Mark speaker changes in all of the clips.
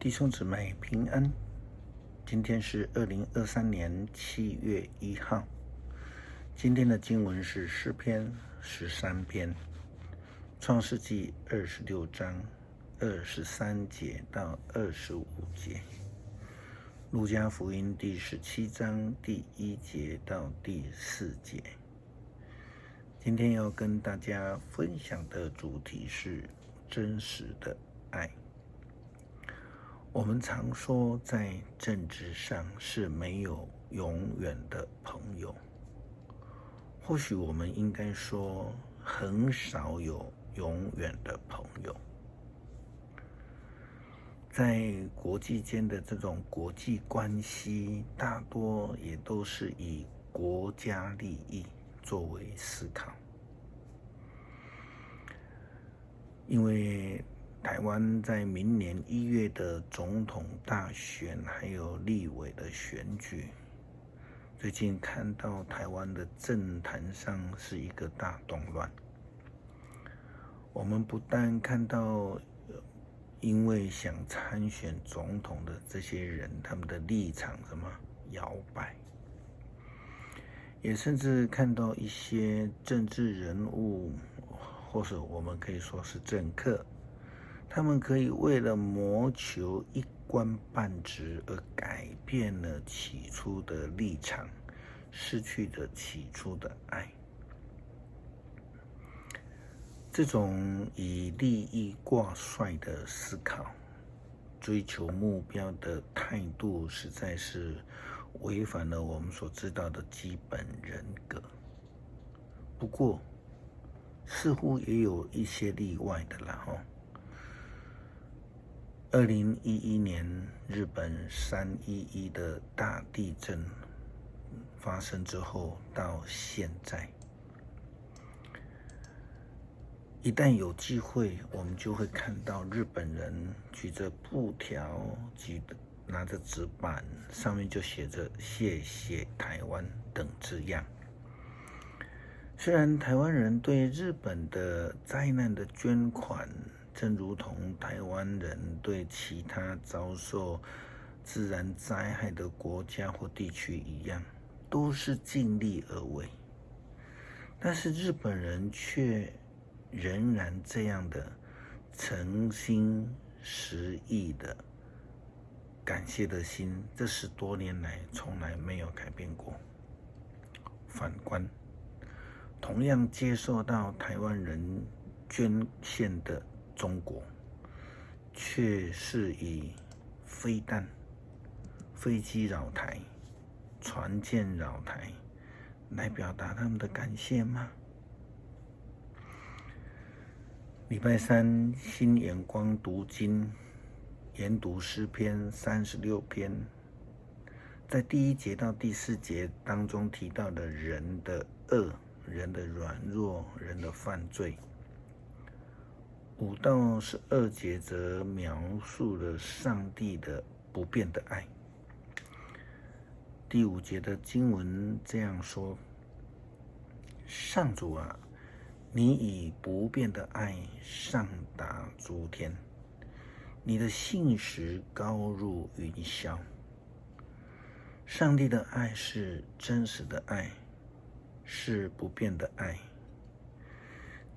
Speaker 1: 弟兄姊妹平安，今天是2023年7月1号。今天的经文是诗篇13篇，创世纪26章23节到25节，路加福音第17章第1节到第4节。今天要跟大家分享的主题是真实的爱。我们常说，在政治上是没有永远的朋友，或许我们应该说，很少有永远的朋友。在国际间的这种国际关系，大多也都是以国家利益作为思考，因为台湾在明年1月的总统大选还有立委的选举，最近看到台湾的政坛上是一个大动乱。我们不但看到因为想参选总统的这些人，他们的立场摇摆，也甚至看到一些政治人物，或者我们可以说是政客，他们可以为了谋求一官半职而改变了起初的立场，失去了起初的爱。这种以利益挂帅的思考，追求目标的态度，实在是违反了我们所知道的基本人格。不过，似乎也有一些例外的啦2011年日本311的大地震发生之后到现在，一旦有机会，我们就会看到日本人举着布条，拿着纸板，上面就写着谢谢台湾等字样。虽然台湾人对日本的灾难的捐款，正如同台湾人对其他遭受自然灾害的国家或地区一样，都是尽力而为，但是日本人却仍然这样的诚心实意的感谢的心，这10多年来从来没有改变过。反观同样接受到台湾人捐献的中国，却是以飞弹、飞机扰台、船舰扰台来表达他们的感谢吗？礼拜三新眼光读经，研读诗篇36篇，在第1节到第4节当中提到的人的恶、人的软弱、人的犯罪。5到12节则描述了上帝的不变的爱。第5节的经文这样说：上主啊，你以不变的爱上达诸天，你的信实高入云霄。上帝的爱是真实的爱，是不变的爱。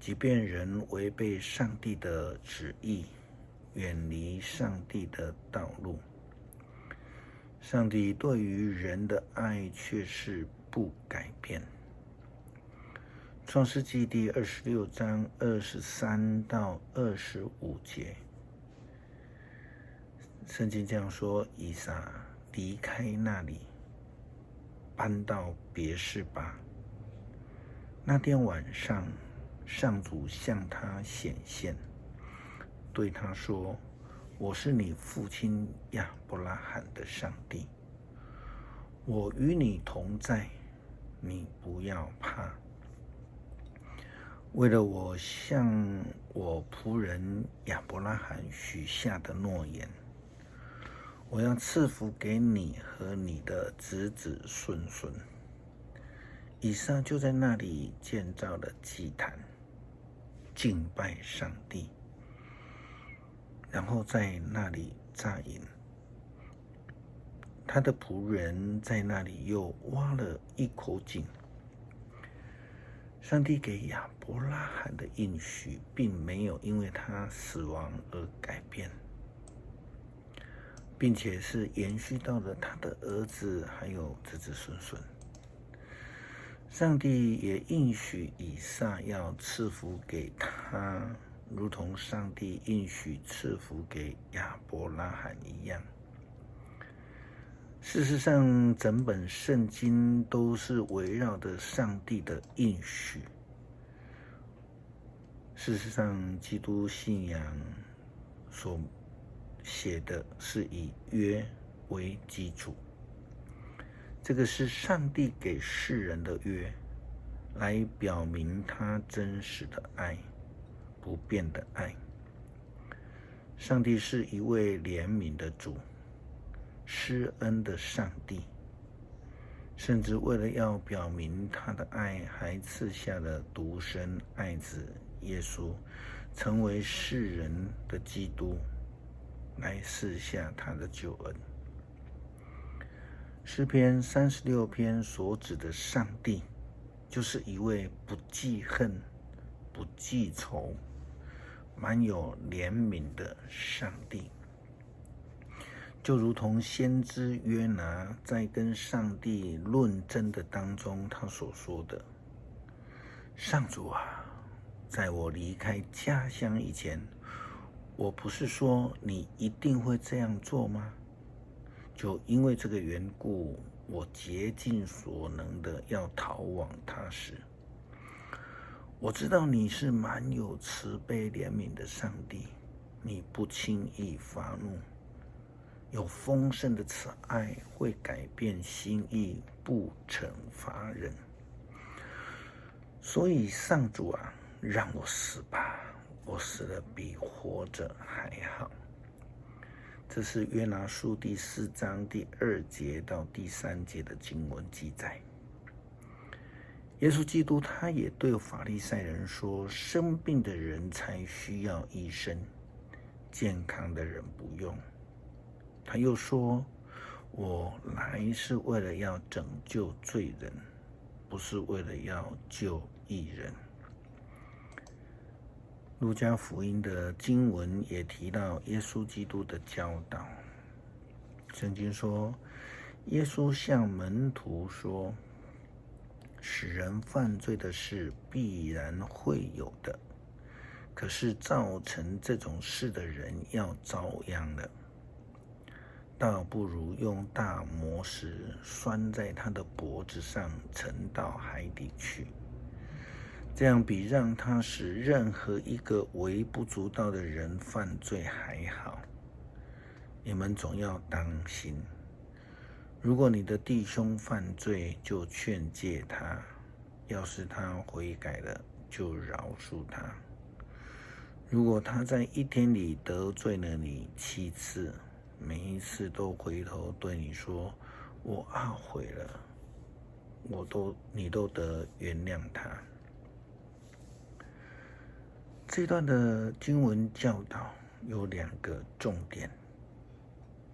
Speaker 1: 即便人违背上帝的旨意，远离上帝的道路，上帝对于人的爱却是不改变。创世纪第26章23到25节，圣经这样说：以撒离开那里，搬到别是巴。那天晚上，上主向他显现，对他说：我是你父亲亚伯拉罕的上帝，我与你同在，你不要怕。为了我向我仆人亚伯拉罕许下的诺言，我要赐福给你和你的子子孙孙。以撒就在那里建造了祭坛，敬拜上帝，然后在那里扎营。他的仆人在那里又挖了一口井。上帝给亚伯拉罕的应许并没有因为他死亡而改变，并且是延续到了他的儿子还有子子孙孙。上帝也应许以撒要赐福给他，如同上帝应许赐福给亚伯拉罕一样。事实上，整本圣经都是围绕着上帝的应许。事实上，基督信仰所写的是以约为基础，这个是上帝给世人的约，来表明他真实的爱，不变的爱。上帝是一位怜悯的主，施恩的上帝，甚至为了要表明他的爱，还赐下了独生爱子耶稣，成为世人的基督，来赐下他的救恩。诗篇36篇所指的上帝，就是一位不记恨、不记仇、满有怜悯的上帝。就如同先知约拿在跟上帝论争的当中，他所说的：“上主啊，在我离开家乡以前，我不是说你一定会这样做吗？就因为这个缘故，我竭尽所能的要逃往他时。我知道你是满有慈悲怜悯的上帝，你不轻易发怒，有丰盛的慈爱，会改变心意，不惩罚人。所以上主啊，让我死吧，我死了比活着还好。”这是约拿书第4章第2节到第3节的经文记载。耶稣基督他也对法利赛人说：“生病的人才需要医生，健康的人不用。”他又说：“我来是为了要拯救罪人，不是为了要救义人。”路加福音的经文也提到耶稣基督的教导。圣经说，耶稣向门徒说：“使人犯罪的事必然会有的，可是造成这种事的人要遭殃了。倒不如用大磨石拴在他的脖子上，沉到海底去。这样比让他使任何一个微不足道的人犯罪还好。你们总要当心，如果你的弟兄犯罪，就劝诫他；要是他悔改了，就饶恕他。如果他在一天里得罪了你7次，每一次都回头对你说：‘我懊悔了’，你都得原谅他。”这段的经文教导有2个重点。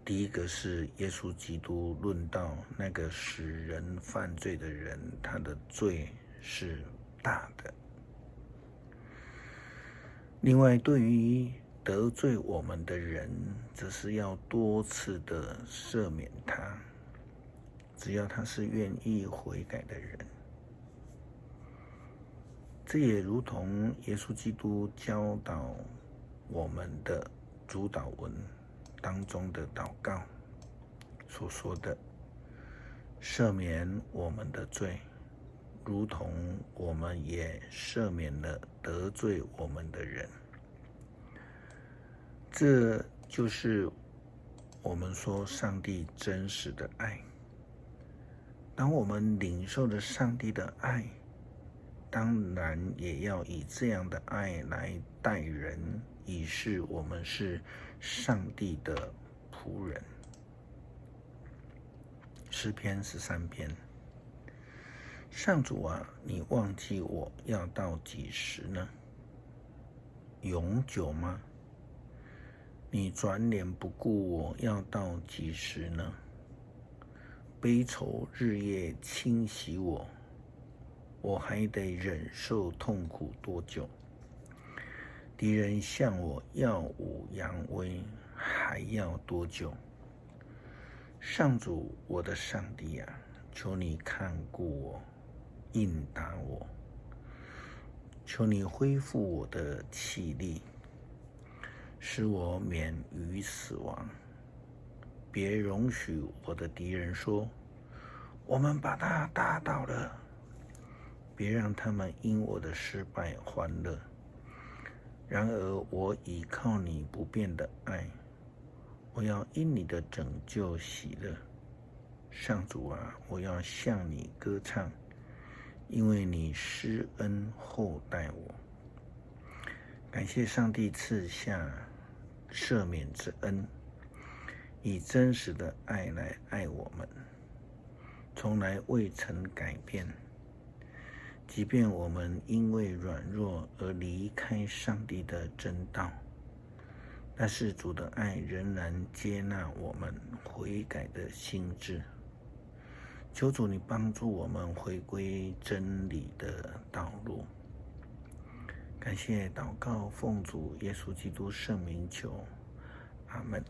Speaker 1: 第一个是耶稣基督论到那个使人犯罪的人，他的罪是大的。另外，对于得罪我们的人，则是要多次的赦免他，只要他是愿意悔改的人。这也如同耶稣基督教导我们的主祷文当中的祷告所说的：“赦免我们的罪，如同我们也赦免了得罪我们的人。”这就是我们说上帝真实的爱。当我们领受了上帝的爱，当然也要以这样的爱来待人，以示我们是上帝的仆人。诗篇13篇：上主啊，你忘记我要到几时呢？永久吗？你转脸不顾我，要到几时呢？悲愁日夜侵袭我，我还得忍受痛苦多久？敌人向我耀武扬威，还要多久？上主，我的上帝啊，求你看顾我，应答我，求你恢复我的气力，使我免于死亡。别容许我的敌人说，我们把他打倒了。别让他们因我的失败欢乐。然而我倚靠你不变的爱，我要因你的拯救喜乐。上主啊，我要向你歌唱，因为你施恩厚待我。感谢上帝赐下赦免之恩，以真实的爱来爱我们，从来未曾改变。即便我们因为软弱而离开上帝的真道，但是主的爱仍然接纳我们悔改的心志。求主你帮助我们回归真理的道路。感谢祷告，奉主耶稣基督圣名求，阿们。